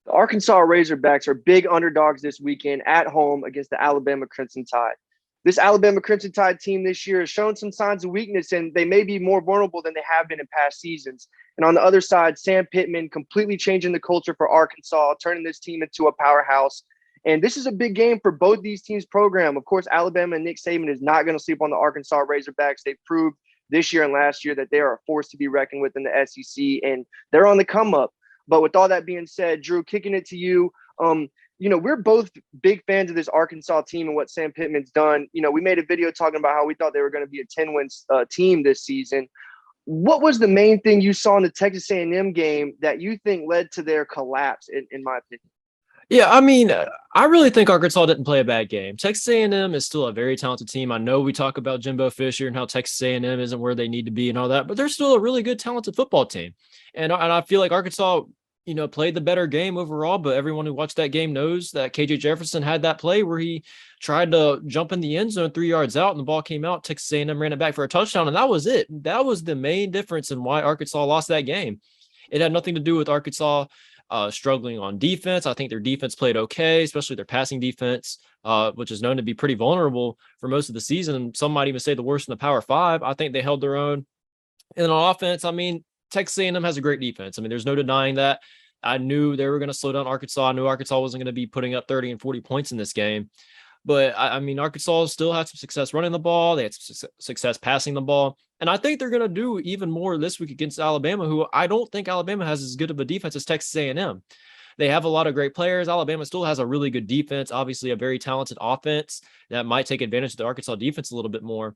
The Arkansas Razorbacks are big underdogs this weekend at home against the Alabama Crimson Tide. This Alabama Crimson Tide team this year has shown some signs of weakness, and they may be more vulnerable than they have been in past seasons. And on the other side, Sam Pittman completely changing the culture for Arkansas, turning this team into a powerhouse. And this is a big game for both these teams' program. Of course, Alabama and Nick Saban is not going to sleep on the Arkansas Razorbacks. They've proved this year and last year that they are a force to be reckoned with in the SEC, and they're on the come up. But with all that being said, Drew, kicking it to you, we're both big fans of this Arkansas team and what Sam Pittman's done. We made a video talking about how we thought they were going to be a 10-win team this season. What was the main thing you saw in the Texas A&M game that you think led to their collapse, in my opinion? Yeah, I mean, I really think Arkansas didn't play a bad game. Texas A&M is still a very talented team. I know we talk about Jimbo Fisher and how Texas A&M isn't where they need to be and all that, but they're still a really good, talented football team. And I feel like Arkansas, played the better game overall, but everyone who watched that game knows that KJ Jefferson had that play where he tried to jump in the end zone 3 yards out and the ball came out. Texas A&M ran it back for a touchdown, and that was it. That was the main difference in why Arkansas lost that game. It had nothing to do with Arkansas struggling on defense. I think their defense played okay, especially their passing defense, which is known to be pretty vulnerable for most of the season. Some might even say the worst in the Power Five. I think they held their own. And on offense, I mean, Texas A&M has a great defense. I mean, there's no denying that. I knew they were going to slow down Arkansas. I knew Arkansas wasn't going to be putting up 30 and 40 points in this game. But, I mean, Arkansas still had some success running the ball. They had some success passing the ball. And I think they're going to do even more this week against Alabama, who I don't think Alabama has as good of a defense as Texas A&M. They have a lot of great players. Alabama still has a really good defense, obviously a very talented offense that might take advantage of the Arkansas defense a little bit more.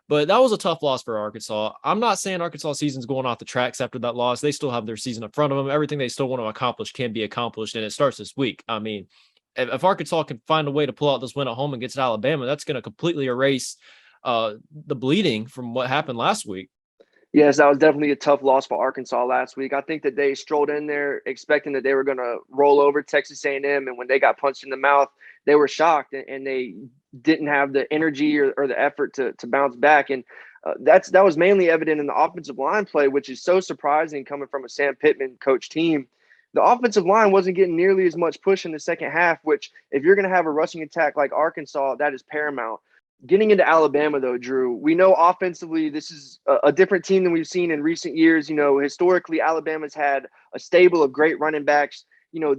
But that was a tough loss for Arkansas. I'm not saying Arkansas season's going off the tracks after that loss. They still have their season in front of them. Everything they still want to accomplish can be accomplished, and it starts this week. I mean, if Arkansas can find a way to pull out this win at home against Alabama, that's going to completely erase the bleeding from what happened last week. Yes, that was definitely a tough loss for Arkansas last week. I think that they strolled in there expecting that they were going to roll over Texas A&M, and when they got punched in the mouth, they were shocked, and they didn't have the energy or the effort to bounce back. And that was mainly evident in the offensive line play, which is so surprising coming from a Sam Pittman coach team. The offensive line wasn't getting nearly as much push in the second half, which if you're going to have a rushing attack like Arkansas, that is paramount. Getting into Alabama, though, Drew, we know offensively this is a different team than we've seen in recent years. Historically, Alabama's had a stable of great running backs.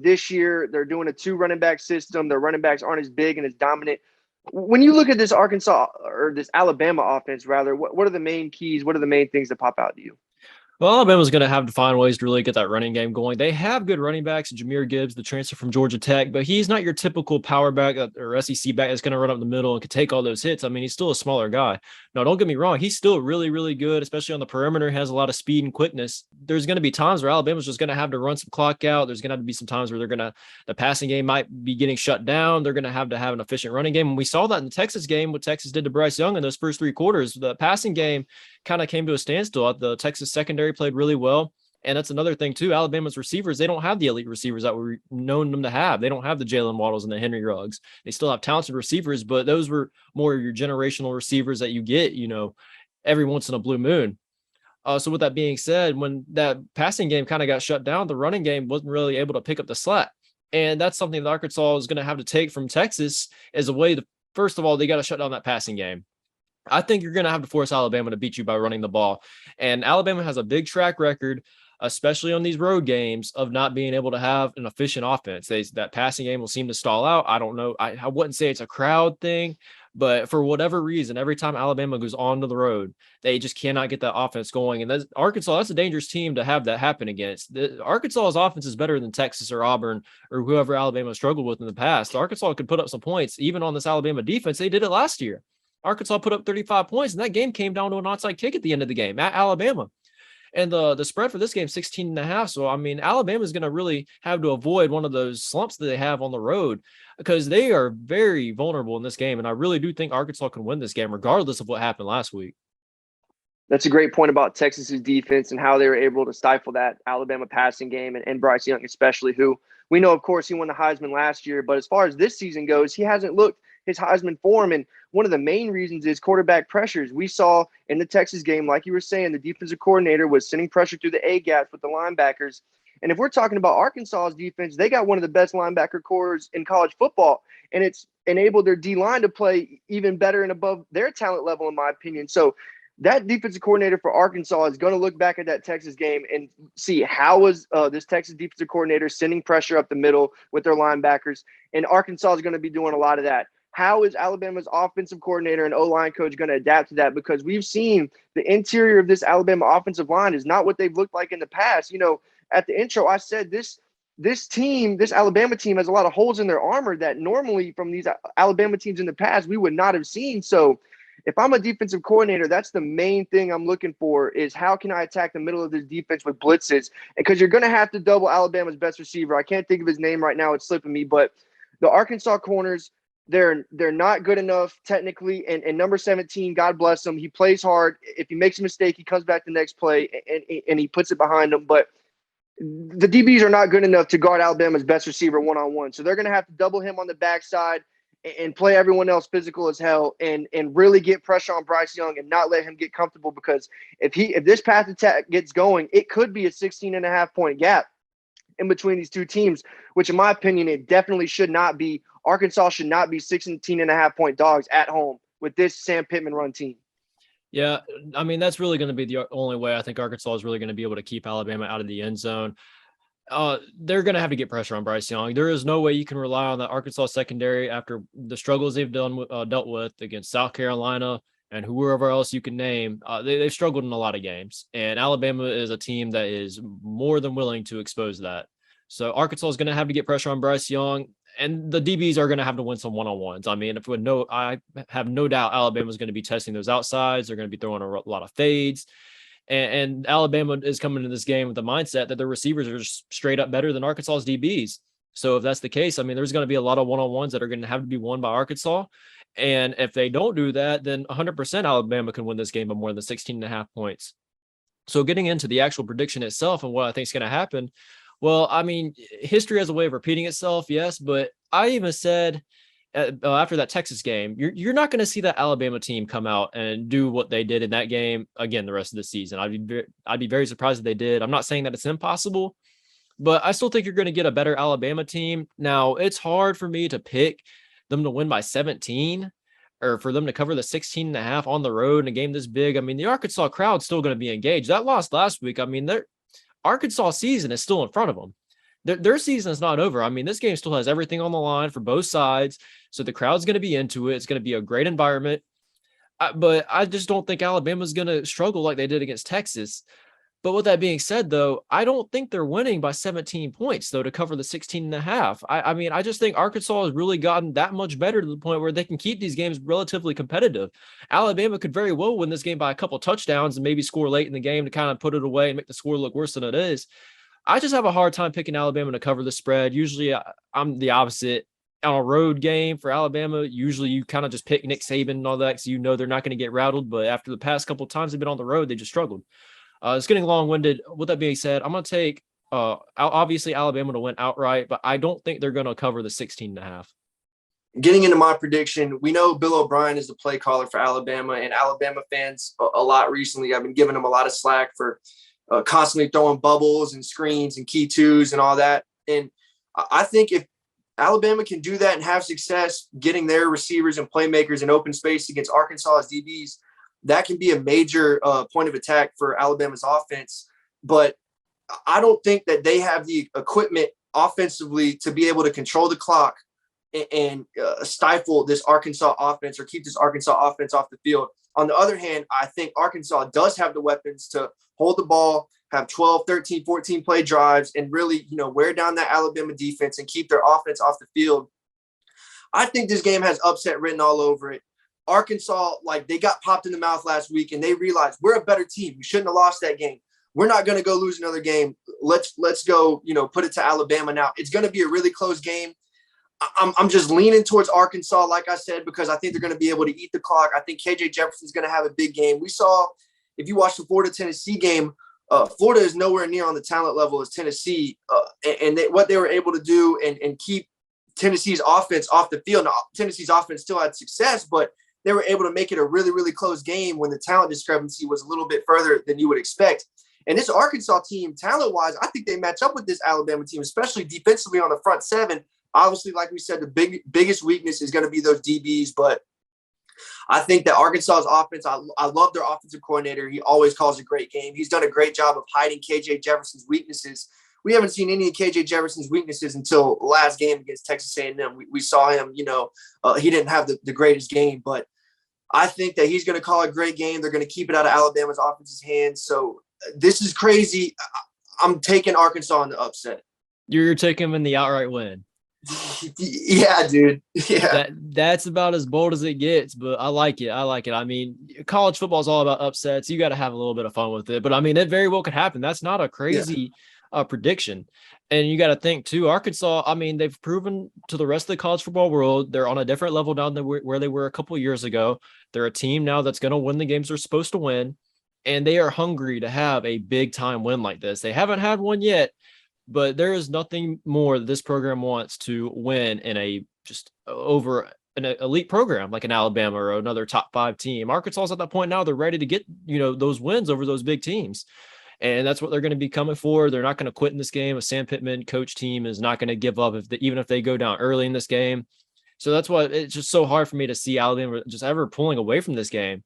This year they're doing a 2 running back system. Their running backs aren't as big and as dominant. When you look at this Arkansas or this Alabama offense, rather, what are the main keys? What are the main things that pop out to you? Well, Alabama's going to have to find ways to really get that running game going. They have good running backs, Jahmyr Gibbs, the transfer from Georgia Tech, but he's not your typical power back or SEC back that's going to run up the middle and can take all those hits. I mean, he's still a smaller guy. No, don't get me wrong. He's still really, really good, especially on the perimeter, has a lot of speed and quickness. There's going to be times where Alabama's just going to have to run some clock out. There's going to have to be some times where the passing game might be getting shut down. They're going to have an efficient running game. And we saw that in the Texas game, what Texas did to Bryce Young in those first 3 quarters. The passing game kind of came to a standstill. The Texas secondary played really well. And that's another thing too. Alabama's receivers, they don't have the elite receivers that we're known them to have. They don't have the Jalen Waddles and the Henry Ruggs. They still have talented receivers, but those were more your generational receivers that you get, every once in a blue moon. So with that being said, when that passing game kind of got shut down, the running game wasn't really able to pick up the slack. And that's something that Arkansas is going to have to take from Texas as a way to, first of all, they got to shut down that passing game. I think you're going to have to force Alabama to beat you by running the ball. And Alabama has a big track record, especially on these road games, of not being able to have an efficient offense. That passing game will seem to stall out. I don't know. I wouldn't say it's a crowd thing, but for whatever reason, every time Alabama goes onto the road, they just cannot get that offense going. And Arkansas, that's a dangerous team to have that happen against. Arkansas's offense is better than Texas or Auburn or whoever Alabama struggled with in the past. Arkansas could put up some points, even on this Alabama defense. They did it last year. Arkansas put up 35 points, and that game came down to an onside kick at the end of the game at Alabama. And the spread for this game, 16.5. So, I mean, Alabama is going to really have to avoid one of those slumps that they have on the road because they are very vulnerable in this game. And I really do think Arkansas can win this game regardless of what happened last week. That's a great point about Texas's defense and how they were able to stifle that Alabama passing game and Bryce Young especially, who we know, of course, he won the Heisman last year. But as far as this season goes, he hasn't looked his Heisman form. And one of the main reasons is quarterback pressures. We saw in the Texas game, like you were saying, the defensive coordinator was sending pressure through the A-gaps with the linebackers. And if we're talking about Arkansas's defense, they got one of the best linebacker cores in college football, and it's enabled their D-line to play even better and above their talent level, in my opinion. So that defensive coordinator for Arkansas is going to look back at that Texas game and see how was this Texas defensive coordinator sending pressure up the middle with their linebackers. And Arkansas is going to be doing a lot of that. How is Alabama's offensive coordinator and O-line coach going to adapt to that? Because we've seen the interior of this Alabama offensive line is not what they've looked like in the past. You know, at the intro, I said this Alabama team has a lot of holes in their armor that normally from these Alabama teams in the past we would not have seen. So if I'm a defensive coordinator, that's the main thing I'm looking for is how can I attack the middle of this defense with blitzes? Because you're going to have to double Alabama's best receiver. I can't think of his name right now. It's slipping me. But the Arkansas corners, they're not good enough technically. And number 17, God bless him, he plays hard. If he makes a mistake, he comes back the next play and he puts it behind him. But the DBs are not good enough to guard Alabama's best receiver one-on-one. So they're going to have to double him on the backside and play everyone else physical as hell and really get pressure on Bryce Young and not let him get comfortable, because if this pass attack gets going, it could be a 16.5-point gap in between these two teams, which in my opinion, it definitely should not be. Arkansas should not be 16.5-point dogs at home with this Sam Pittman run team. Yeah, I mean, that's really going to be the only way I think Arkansas is really going to be able to keep Alabama out of the end zone. They're going to have to get pressure on Bryce Young. There is no way you can rely on the Arkansas secondary after the struggles they've dealt with against South Carolina and whoever else you can name. They've struggled in a lot of games, and Alabama is a team that is more than willing to expose that. So Arkansas is going to have to get pressure on Bryce Young, and the DBs are going to have to win some one-on-ones. I mean, I have no doubt Alabama is going to be testing those outsides. They're going to be throwing a lot of fades. And Alabama is coming into this game with the mindset that their receivers are just straight up better than Arkansas's DBs. So if that's the case, I mean, there's going to be a lot of one-on-ones that are going to have to be won by Arkansas. And if they don't do that, then 100% Alabama can win this game by more than 16.5 points. So getting into the actual prediction itself and what I think is going to happen, well, I mean, history has a way of repeating itself, yes, but I even said after that Texas game, you're not going to see that Alabama team come out and do what they did in that game again the rest of the season. I'd be very surprised if they did. I'm not saying that it's impossible, but I still think you're going to get a better Alabama team. Now, it's hard for me to pick them to win by 17 or for them to cover the 16.5 on the road in a game this big. I mean, the Arkansas crowd's still going to be engaged. That loss last week, I mean, their Arkansas season is still in front of them. Their season is not over. I mean, this game still has everything on the line for both sides. So the crowd's going to be into it. It's going to be a great environment. But I just don't think Alabama's going to struggle like they did against Texas. But with that being said, though, I don't think they're winning by 17 points, though, to cover the 16.5. I mean, I just think Arkansas has really gotten that much better to the point where they can keep these games relatively competitive. Alabama could very well win this game by a couple touchdowns and maybe score late in the game to kind of put it away and make the score look worse than it is. I just have a hard time picking Alabama to cover the spread. Usually I'm the opposite. On a road game for Alabama, usually you kind of just pick Nick Saban and all that because you know they're not going to get rattled. But after the past couple of times they've been on the road, they just struggled. It's getting long-winded. With that being said, I'm going to take obviously Alabama to win outright, but I don't think they're going to cover the 16.5. Getting into my prediction, we know Bill O'Brien is the play caller for Alabama, and Alabama fans a lot recently. I've been giving him a lot of slack for constantly throwing bubbles and screens and key twos and all that. And I think if Alabama can do that and have success getting their receivers and playmakers in open space against Arkansas's DBs, that can be a major point of attack for Alabama's offense. But I don't think that they have the equipment offensively to be able to control the clock and stifle this Arkansas offense or keep this Arkansas offense off the field. On the other hand, I think Arkansas does have the weapons to hold the ball, have 12, 13, 14 play drives, and really, wear down that Alabama defense and keep their offense off the field. I think this game has upset written all over it. Arkansas, they got popped in the mouth last week, and they realized we're a better team. We shouldn't have lost that game. We're not going to go lose another game. Let's go, put it to Alabama now. It's going to be a really close game. I'm just leaning towards Arkansas, like I said, because I think they're going to be able to eat the clock. I think KJ Jefferson's going to have a big game. We saw, if you watch the Florida-Tennessee game, Florida is nowhere near on the talent level as Tennessee, and what they were able to do and keep Tennessee's offense off the field. Now, Tennessee's offense still had success, but they were able to make it a really, really close game when the talent discrepancy was a little bit further than you would expect. And this Arkansas team, talent-wise, I think they match up with this Alabama team, especially defensively on the front seven. Obviously, like we said, the biggest weakness is going to be those DBs, but I think that Arkansas's offense, I love their offensive coordinator. He always calls a great game. He's done a great job of hiding KJ Jefferson's weaknesses. We haven't seen any of KJ Jefferson's weaknesses until last game against Texas A&M. We saw him, he didn't have the greatest game, but I think that he's going to call a great game. They're going to keep it out of Alabama's offense's hands. So this is crazy. I'm taking Arkansas in the upset. You're taking them in the outright win. Yeah, dude. Yeah. That's about as bold as it gets, but I like it. I mean, college football is all about upsets. You got to have a little bit of fun with it, but I mean, it very well could happen. That's not a crazy prediction. And you got to think too, Arkansas, I mean, they've proven to the rest of the college football world, they're on a different level now than where they were a couple of years ago. They're a team now that's going to win the games they're supposed to win. And they are hungry to have a big time win like this. They haven't had one yet, but there is nothing more that this program wants to win in a just over an elite program like an Alabama or another top 5 team. Arkansas is at that point now. They're ready to get, those wins over those big teams. And that's what they're going to be coming for. They're not going to quit in this game. A Sam Pittman coach team is not going to give up even if they go down early in this game. So that's why it's just so hard for me to see Alabama just ever pulling away from this game.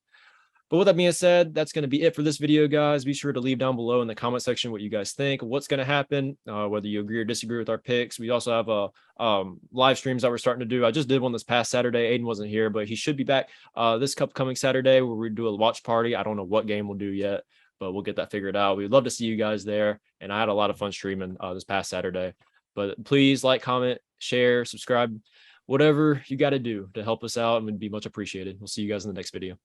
But with that being said, that's going to be it for this video, guys. Be sure to leave down below in the comment section what you guys think, what's going to happen, whether you agree or disagree with our picks. We also have live streams that we're starting to do. I just did one this past Saturday. Aiden wasn't here, but he should be back this coming Saturday where we do a watch party. I don't know what game we'll do yet, but we'll get that figured out. We'd love to see you guys there. And I had a lot of fun streaming this past Saturday. But please like, comment, share, subscribe, whatever you got to do to help us out, and would be much appreciated. We'll see you guys in the next video.